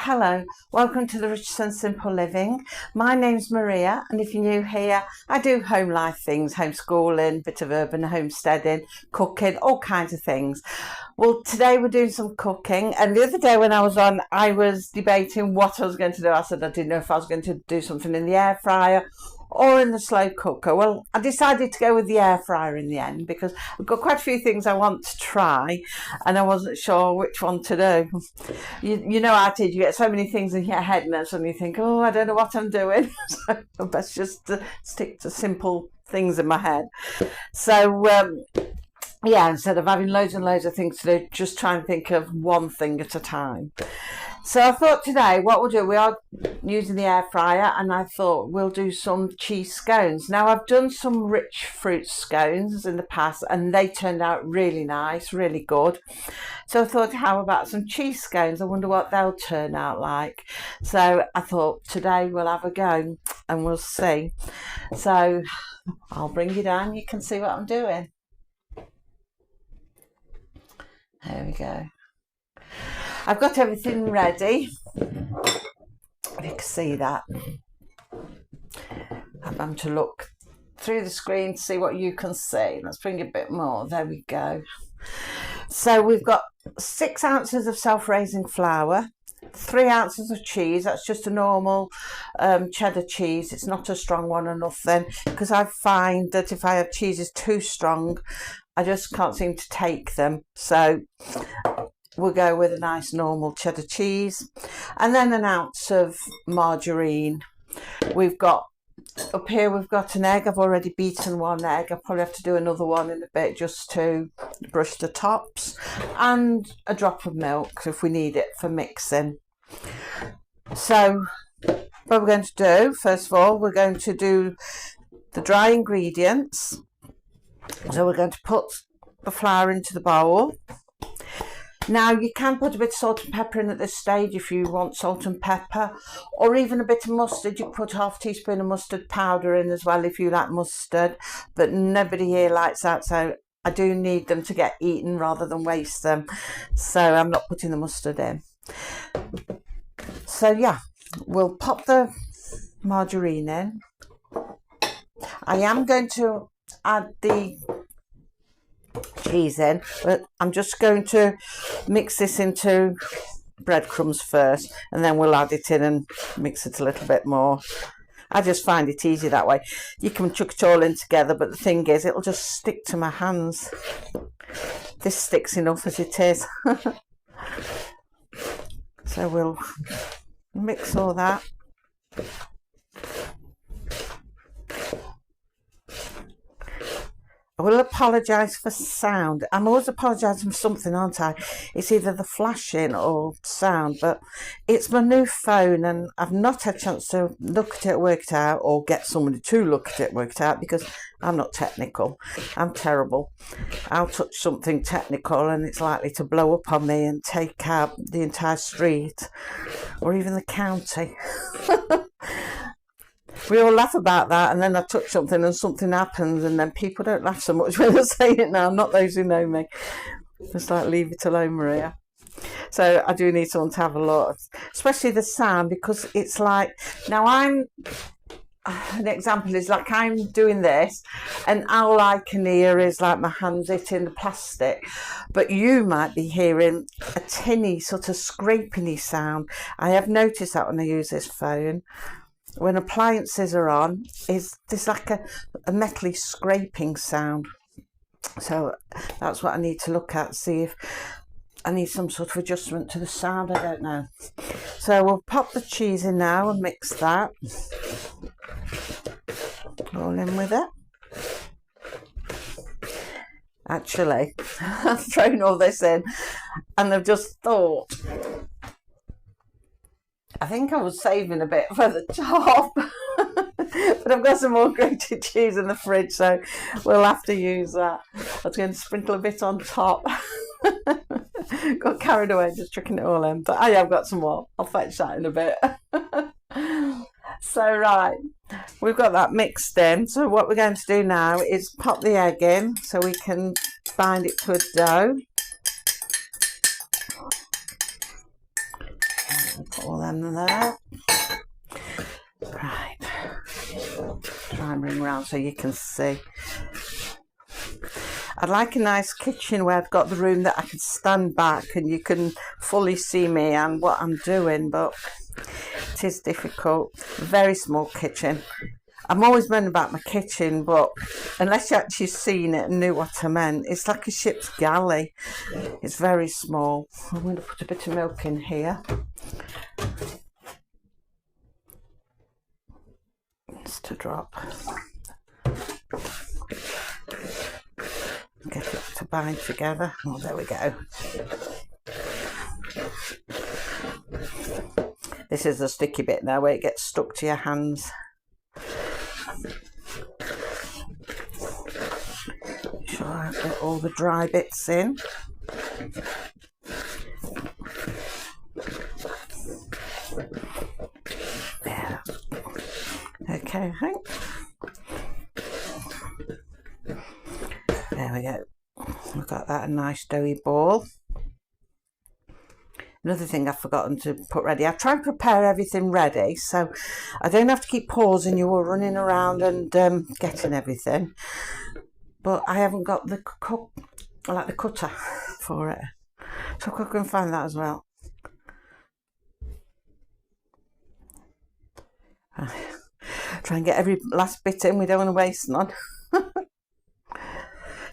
Hello, welcome to the Rich and Simple Living. My name's Maria, and if you're new here, I do home life things, homeschooling, bit of urban homesteading, cooking, all kinds of things. Well, today we're doing some cooking, and the other day when I was on, I was debating what I was going to do. I said I didn't know if I was going to do something in the air fryer or in the slow cooker. Well, I decided to go with the air fryer in the end because I've got quite a few things I want to try and I wasn't sure which one to do. You know how it is, you get so many things in your head and then suddenly you think, oh, I don't know what I'm doing. So best just stick to simple things in my head. So yeah, instead of having loads and loads of things to do, just try and think of one thing at a time. So I thought today what we'll do, we are using the air fryer, and I thought we'll do some cheese scones. Now I've done some rich fruit scones in the past and they turned out really nice, really good. So I thought, how about some cheese scones? I wonder what they'll turn out like. So I thought today we'll have a go and we'll see. So I'll bring you down, you can see what I'm doing. There we go. I've got everything ready. You can see that. I'm going to look through the screen to see what you can see. Let's bring a bit more. There we go. So we've got 6 ounces of self-raising flour, 3 ounces of cheese. That's just a normal cheddar cheese. It's not a strong one or nothing, because I find that if I have cheeses too strong, I just can't seem to take them. So we'll go with a nice normal cheddar cheese, and then an ounce of margarine. We've got up here, we've got an egg. I've already beaten 1 egg. I'll probably have to do another one in a bit just to brush the tops, and a drop of milk if we need it for mixing. So what we're going to do, first of all, we're going to do the dry ingredients. So we're going to put the flour into the bowl. Now you can put a bit of salt and pepper in at this stage if you want salt and pepper, or even a bit of mustard. You put half a teaspoon of mustard powder in as well if you like mustard, but nobody here likes that, so I do need them to get eaten rather than waste them, so I'm not putting the mustard in. So yeah, we'll pop the margarine in. I am going to add the cheese in, but I'm just going to mix this into breadcrumbs first, and then we'll add it in and mix it a little bit more. I just find it easy that way. You can chuck it all in together, but the thing is, it'll just stick to my hands. This sticks enough as it is. So we'll mix all that. I will apologise for sound. I'm always apologising for something, aren't I? It's either the flashing or sound, but it's my new phone and I've not had a chance to look at it, work it out, or get somebody to look at it, work it out, because I'm not technical. I'm terrible. I'll touch something technical and it's likely to blow up on me and take out the entire street or even the county. We all laugh about that, and then I touch something and something happens, and then people don't laugh so much when I say it now, not those who know me. Just like, leave it alone, Maria. So I do need someone to have a look, especially the sound, because it's like, now an example is like I'm doing this and all I can hear is like my hands hitting the plastic, but you might be hearing a tinny sort of scraping-y sound. I have noticed that when I use this phone. When appliances are on, there's like a metally scraping sound. So that's what I need to look at, see if I need some sort of adjustment to the sound, I don't know. So we'll pop the cheese in now and mix that. Roll in with it. Actually, I've thrown all this in and I've just thought, I think I was saving a bit for the top, but I've got some more grated cheese in the fridge, so we'll have to use that. I was going to sprinkle a bit on top. Got carried away just chucking it all in, but I have got some more. I'll fetch that in a bit. So right, we've got that mixed in. So what we're going to do now is pop the egg in so we can bind it to a dough. all them there. Right. Try and bring round so you can see. I'd like a nice kitchen where I've got the room that I can stand back and you can fully see me and what I'm doing, but it is difficult. Very small kitchen. I'm always moaning about my kitchen, but unless you actually seen it and knew what I meant, it's like a ship's galley. It's very small. I'm going to put a bit of milk in here. Just to drop. Get it to bind together. Oh, there we go. This is the sticky bit now where it gets stuck to your hands. Make sure I get all the dry bits in. There. Okay, I think. There we go. We've got that a nice doughy ball. Another thing I've forgotten to put ready. I try and prepare everything ready so I don't have to keep pausing you or running around and getting everything. But I haven't got the cutter for it. So I can find that as well. Try and get every last bit in. We don't want to waste none.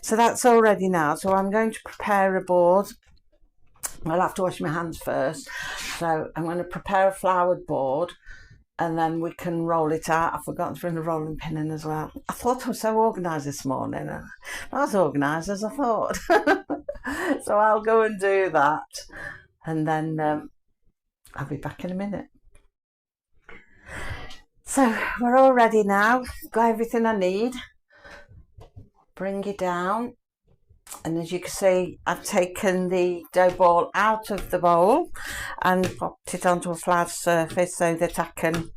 So that's all ready now. So I'm going to prepare a board. I'll have to wash my hands first. So I'm going to prepare a floured board and then we can roll it out. I've forgotten to bring the rolling pin in as well. I thought I was so organised this morning. Not as organised as I thought. So I'll go and do that. And then I'll be back in a minute. So we're all ready now. Got everything I need. Bring it down, and as you can see I've taken the dough ball out of the bowl and popped it onto a flat surface so that I can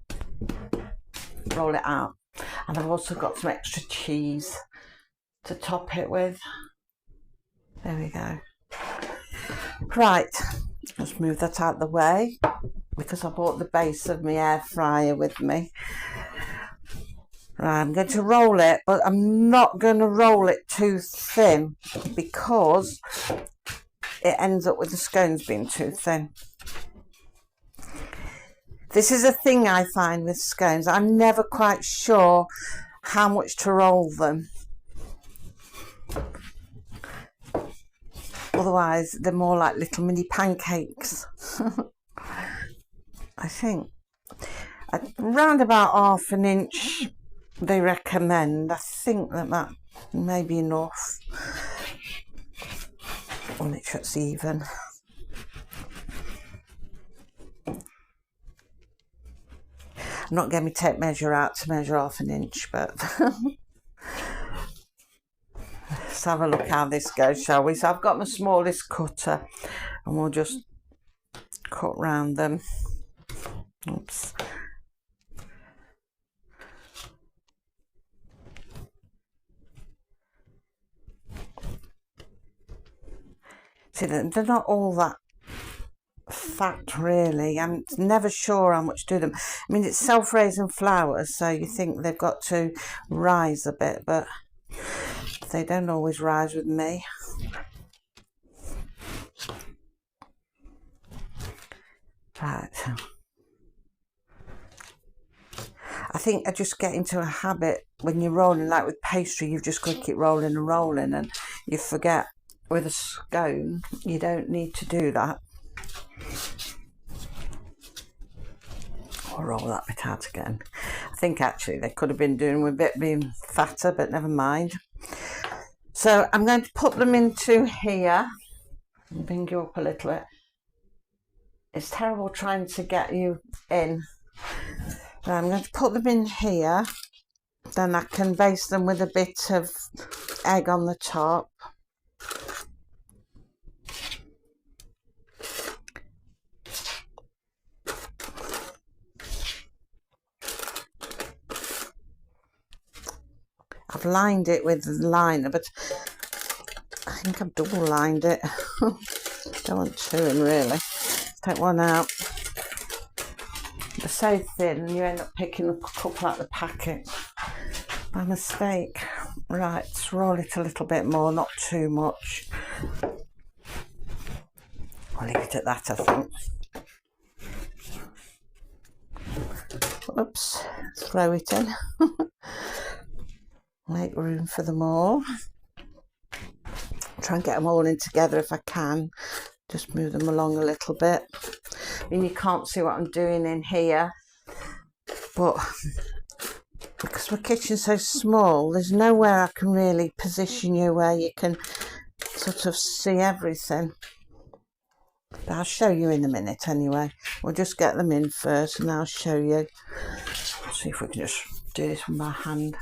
roll it out. And I've also got some extra cheese to top it with. There we go. Right, let's move that out of the way because I brought the base of my air fryer with me. Right, I'm going to roll it, but I'm not going to roll it too thin because it ends up with the scones being too thin. This is a thing I find with scones. I'm never quite sure how much to roll them. Otherwise, they're more like little mini pancakes. I think. Around about 1/2 inch. They recommend. I think that may be enough. I'll make sure it's even. I'm not going to tape measure out to measure 1/2 inch, but let's have a look how this goes, shall we? So I've got my smallest cutter and we'll just cut round them. Oops. See, they're not all that fat really. I'm never sure how much to do them. I mean, it's self-raising flour, so you think they've got to rise a bit, but they don't always rise with me. Right. I think I just get into a habit when you're rolling, like with pastry, you've just got to keep rolling and rolling and you forget. With a scone, you don't need to do that. I'll roll that bit out again. I think actually they could have been doing with it being fatter, but never mind. So I'm going to put them into here and bring you up a little bit. It's terrible trying to get you in. Now I'm going to put them in here. Then I can baste them with a bit of egg on the top. I've lined it with liner, but I think I've double lined it. Don't want two in really. Take one out. They're so thin and you end up picking up a couple out of the packet by mistake. Right, let's roll it a little bit more, not too much. I'll leave it at that, I think. Oops, throw it in. Make room for them all. Try and get them all in together if I can. Just move them along a little bit. I mean, you can't see what I'm doing in here, but because my kitchen's so small, there's nowhere I can really position you where you can sort of see everything. But I'll show you in a minute anyway. We'll just get them in first and I'll show you. Let's see if we can just do this with my hand.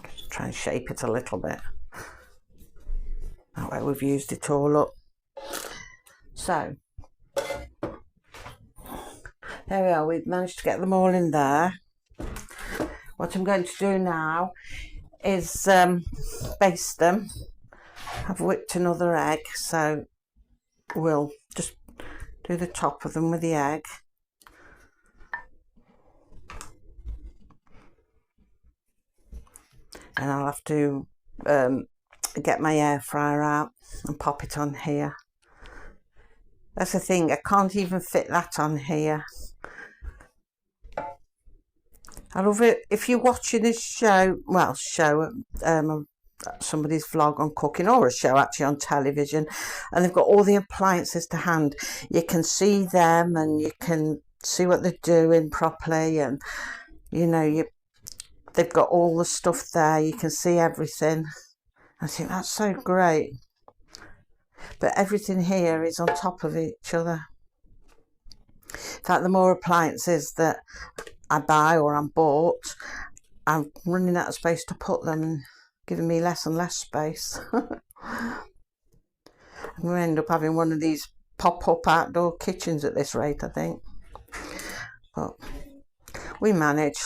Just try and shape it a little bit. That way we've used it all up. So, there we are, we've managed to get them all in there. What I'm going to do now is baste them. I've whipped another egg, so we'll just do the top of them with the egg. And I'll have to get my air fryer out and pop it on here. That's the thing, I can't even fit that on here. I love it if you're watching this show, well, somebody's vlog on cooking, or a show actually on television, and they've got all the appliances to hand. You can see them and you can see what they're doing properly, and you know, they've got all the stuff there, you can see everything. I think that's so great. But everything here is on top of each other. In fact, the more appliances that I buy or I'm bought, I'm running out of space to put them, and giving me less and less space. I'm going to end up having one of these pop-up outdoor kitchens at this rate, I think. But we manage.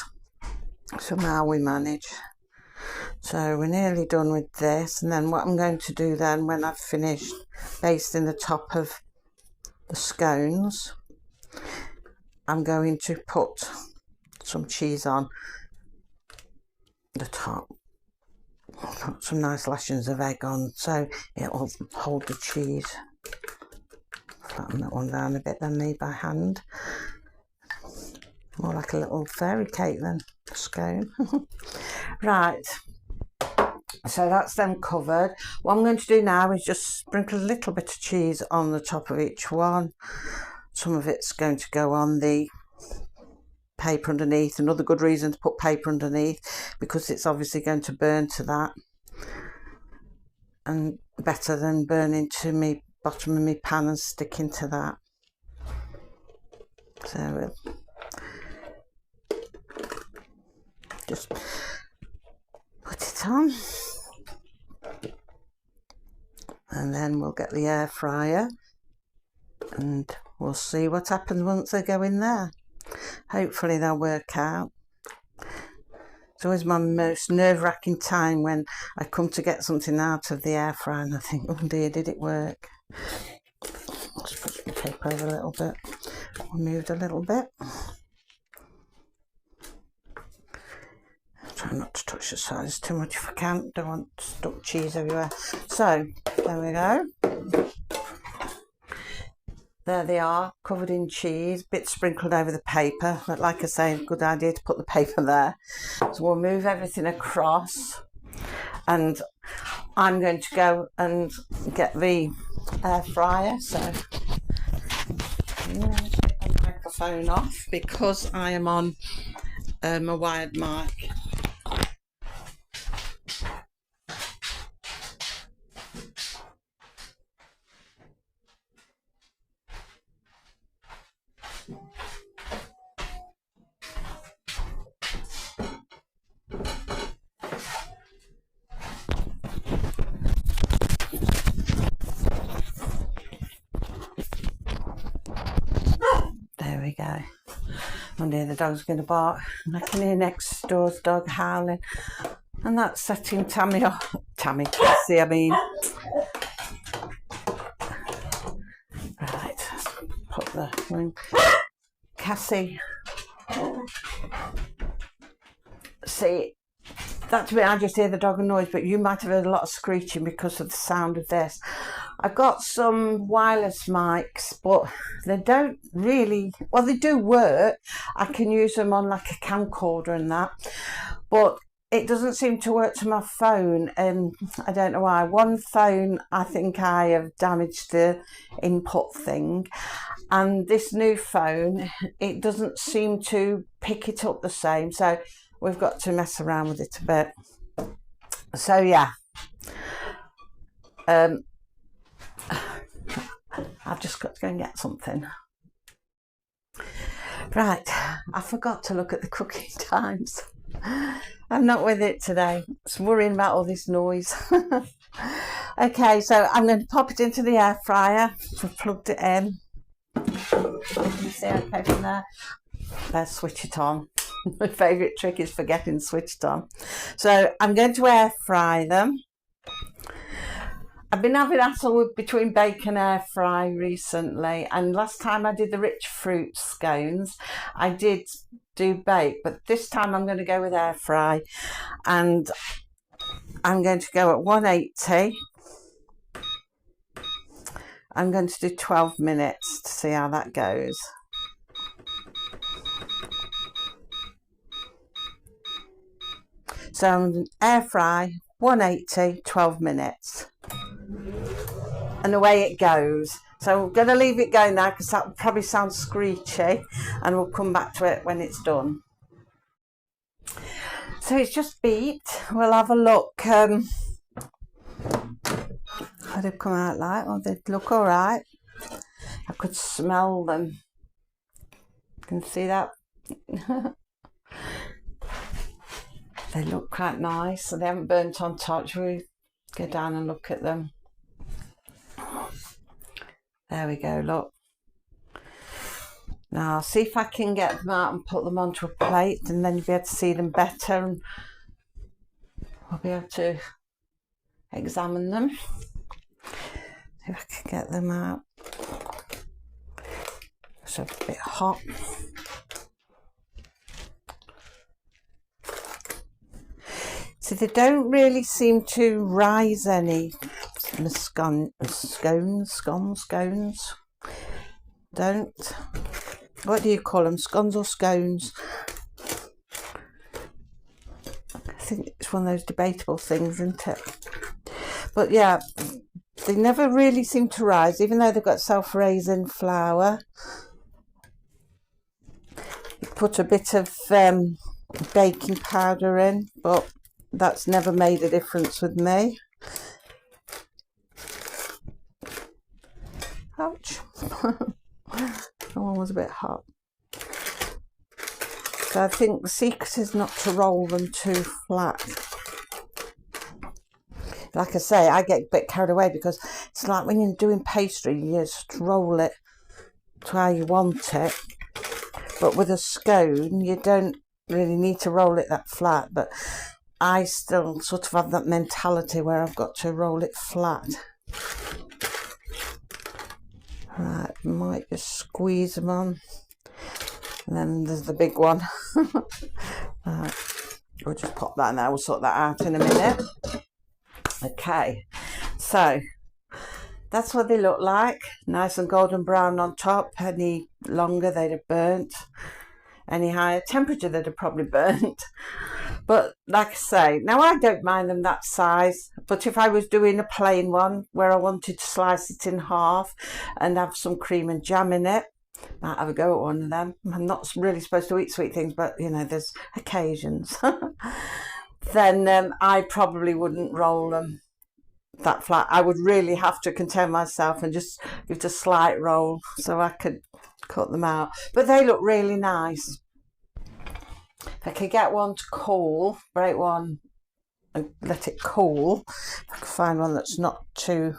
Somehow we manage. So we're nearly done with this, and then what I'm going to do then, when I've finished basting the top of the scones, I'm going to put some cheese on the top. Put some nice lashings of egg on so it'll hold the cheese. Flatten that one down a bit then, leave by hand. More like a little fairy cake than a scone. Right, so that's them covered. What I'm going to do now is just sprinkle a little bit of cheese on the top of each one. Some of it's going to go on the paper underneath. Another good reason to put paper underneath, because it's obviously going to burn to that, and better than burning to me bottom of my pan and sticking to that. So just put it on, and then we'll get the air fryer and we'll see what happens once they go in there. Hopefully they'll work out. It's always my most nerve-wracking time when I come to get something out of the air fryer and I think, oh dear, did it work? Let's put some paper over a little bit. Moved a little bit. Try not to touch the sides too much if I can. Don't want stuck cheese everywhere. So, there we go. There they are, covered in cheese, bits sprinkled over the paper. But like I say, good idea to put the paper there. So we'll move everything across, and I'm going to go and get the air fryer. So I'm going to take the microphone off because I am on a wired mic. There we go. One day the dog's going to bark, and I can hear next door's dog howling, and that's setting Cassie, I mean. Cassie, see, that's me, I just hear the dog noise, but you might have heard a lot of screeching because of the sound of this. I've got some wireless mics, but they don't really, well, they do work. I can use them on like a camcorder and that, but it doesn't seem to work to my phone, and I don't know why. One phone, I think I have damaged the input thing, and this new phone, it doesn't seem to pick it up the same, so we've got to mess around with it a bit. So yeah, I've just got to go and get something. Right, I forgot to look at the cooking times. I'm not with it today. I'm worrying about all this noise. Okay, so I'm going to pop it into the air fryer. I've plugged it in. You see okay from there? Let's switch it on. My favourite trick is forgetting switched on. So I'm going to air fry them. I've been having hassle between bake and air fry recently, and last time I did the rich fruit scones, I did do bake, but this time I'm going to go with air fry, and I'm going to go at 180. I'm going to do 12 minutes to see how that goes. So I'm air fry, 180, 12 minutes. And away it goes. So I'm going to leave it go now because that will probably sound screechy, and we'll come back to it when it's done. So it's just beeped. We'll have a look. How they've come out like? Oh, they look all right. I could smell them. You can see that. They look quite nice, so they haven't burnt on top. Shall we go down and look at them? There we go, look. Now I'll see if I can get them out and put them onto a plate, and then you'll be able to see them better, and we'll be able to examine them. See if I can get them out. It's a bit hot. So they don't really seem to rise any. Scones. Don't. What do you call them? Scones or scones? I think it's one of those debatable things, isn't it? But yeah, they never really seem to rise, even though they've got self-raising flour. You put a bit of baking powder in, but that's never made a difference with me. Ouch. That one was a bit hot. So I think the secret is not to roll them too flat. Like I say, I get a bit carried away because it's like when you're doing pastry, you just roll it to how you want it. But with a scone, you don't really need to roll it that flat. But I still sort of have that mentality where I've got to roll it flat. Right, might just squeeze them on. And then there's the big one. Right, we'll just pop that in there. We'll sort that out in a minute. Okay, so that's what they look like. Nice and golden brown on top. Any longer, they'd have burnt. Any higher temperature, they'd have probably burnt. But like I say, now I don't mind them that size, but if I was doing a plain one where I wanted to slice it in half and have some cream and jam in it, might have a go at one of them. I'm not really supposed to eat sweet things, but you know, there's occasions. Then I probably wouldn't roll them that flat. I would really have to contain myself and just give it a slight roll so I could cut them out. But they look really nice. If I could get one to cool, break one and let it cool, if I could find one that's not too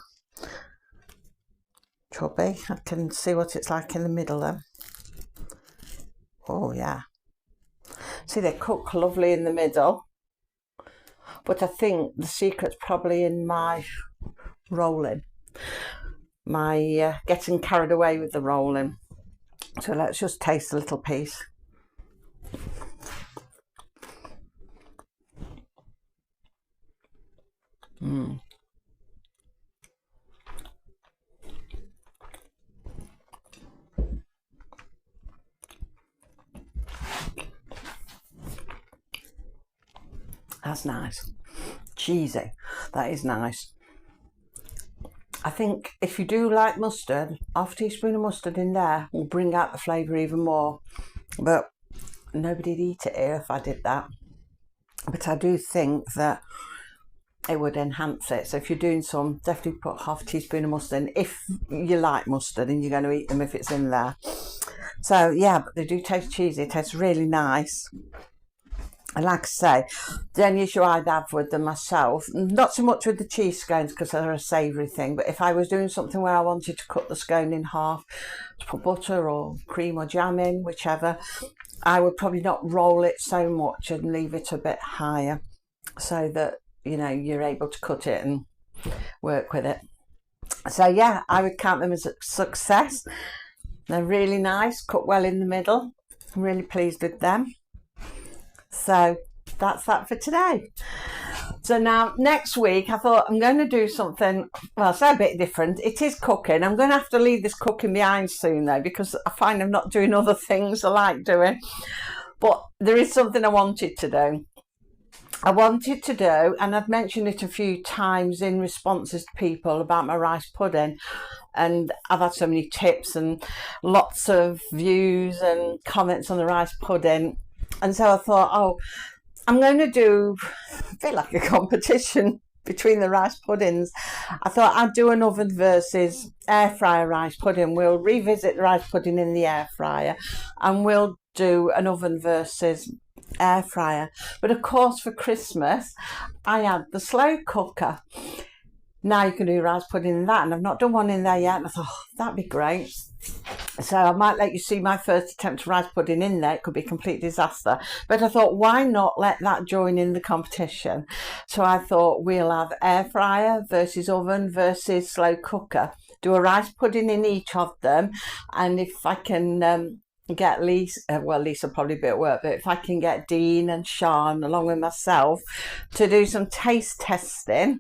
chubby, I can see what it's like in the middle then. Oh yeah. See, they cook lovely in the middle, but I think the secret's probably in my rolling. My getting carried away with the rolling. So let's just taste a little piece. That's nice. Cheesy. That is nice. I think if you do like mustard, half a teaspoon of mustard in there will bring out the flavour even more. But nobody'd eat it here if I did that. But I do think that it would enhance it. So if you're doing some, definitely put half a teaspoon of mustard in if you like mustard and you're going to eat them if it's in there. So yeah, but they do taste cheesy. It tastes really nice. And like I say, the only issue I'd have with them myself, not so much with the cheese scones because they're a savoury thing, but if I was doing something where I wanted to cut the scone in half to put butter or cream or jam in, whichever, I would probably not roll it so much and leave it a bit higher so that, you know, you're able to cut it and work with it. So yeah, I would count them as a success. They're really nice, cut well in the middle. I'm really pleased with them. So that's that for today. So now next week I thought I'm going to do something, well, it's a bit different. It is cooking. I'm going to have to leave this cooking behind soon though, because I find I'm not doing other things I like doing. But there is something I wanted to do. And I've mentioned it a few times in responses to people about my rice pudding, and I've had so many tips and lots of views and comments on the rice pudding. And so I thought, oh, I'm going to do a bit like a competition between the rice puddings. I thought I'd do an oven versus air fryer rice pudding. We'll revisit the rice pudding in the air fryer and we'll do an oven versus air fryer. But of course for Christmas I had the slow cooker. Now you can do rice pudding in that, and I've not done one in there yet, and I thought, oh, that'd be great. So I might let you see my first attempt at rice pudding in there. It could be a complete disaster, but I thought, why not let that join in the competition? So I thought we'll have air fryer versus oven versus slow cooker, do a rice pudding in each of them, and if I can get Lisa, well, Lisa probably be at work, but if I can get Dean and Sean along with myself to do some taste testing,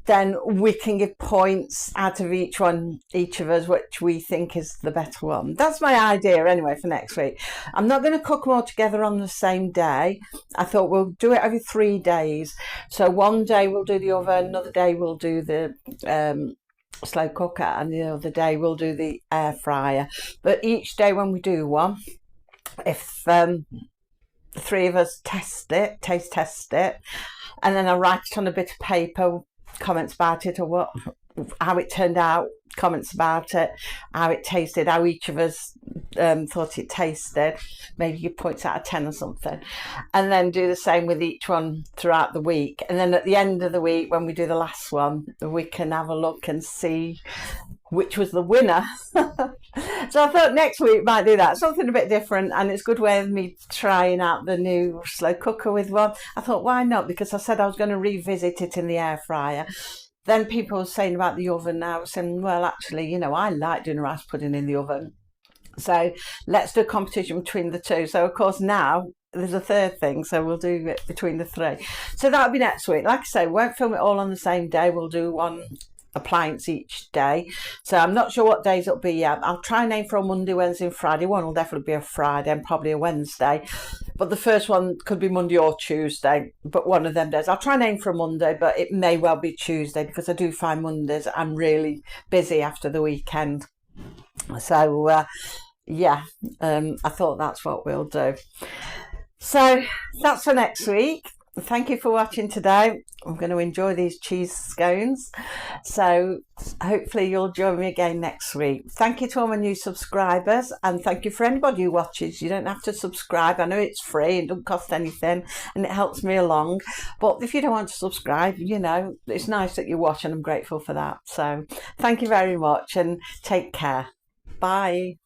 then we can give points out of each of us, which we think is the better one. That's my idea anyway for next week. I'm not going to cook them all together on the same day. I thought we'll do it over 3 days. So one day we'll do the oven, another day we'll do the slow cooker, and the other day we'll do the air fryer. But each day when we do one, if the 3 of us taste test it, and then I write it on a bit of paper, comments about it, or how it turned out, comments about it, how it tasted, how each of us thought it tasted, maybe give points out of 10 or something, and then do the same with each one throughout the week. And then at the end of the week, when we do the last one, we can have a look and see which was the winner. So I thought next week might do that, something a bit different, and it's a good way of me trying out the new slow cooker with one. I thought, why not? Because I said I was going to revisit it in the air fryer. Then people were saying about the oven now, saying, well, actually, you know, I like doing rice pudding in the oven. So let's do a competition between the two. So of course now there's a third thing, so we'll do it between the 3. So that'll be next week. Like I say, we won't film it all on the same day. We'll do one appliance each day. So I'm not sure what days it'll be yet. I'll try and aim for a Monday, Wednesday and Friday. One will definitely be a Friday and probably a Wednesday. But the first one could be Monday or Tuesday, but one of them days. I'll try and aim for a Monday, but it may well be Tuesday because I do find Mondays I'm really busy after the weekend. So I thought that's what we'll do. So that's for next week. Thank you for watching today. I'm going to enjoy these cheese scones. So hopefully you'll join me again next week. Thank you to all my new subscribers, and thank you for anybody who watches. You don't have to subscribe. I know it's free and doesn't cost anything and it helps me along. But if you don't want to subscribe, you know, it's nice that you watch and I'm grateful for that. So thank you very much and take care. Bye.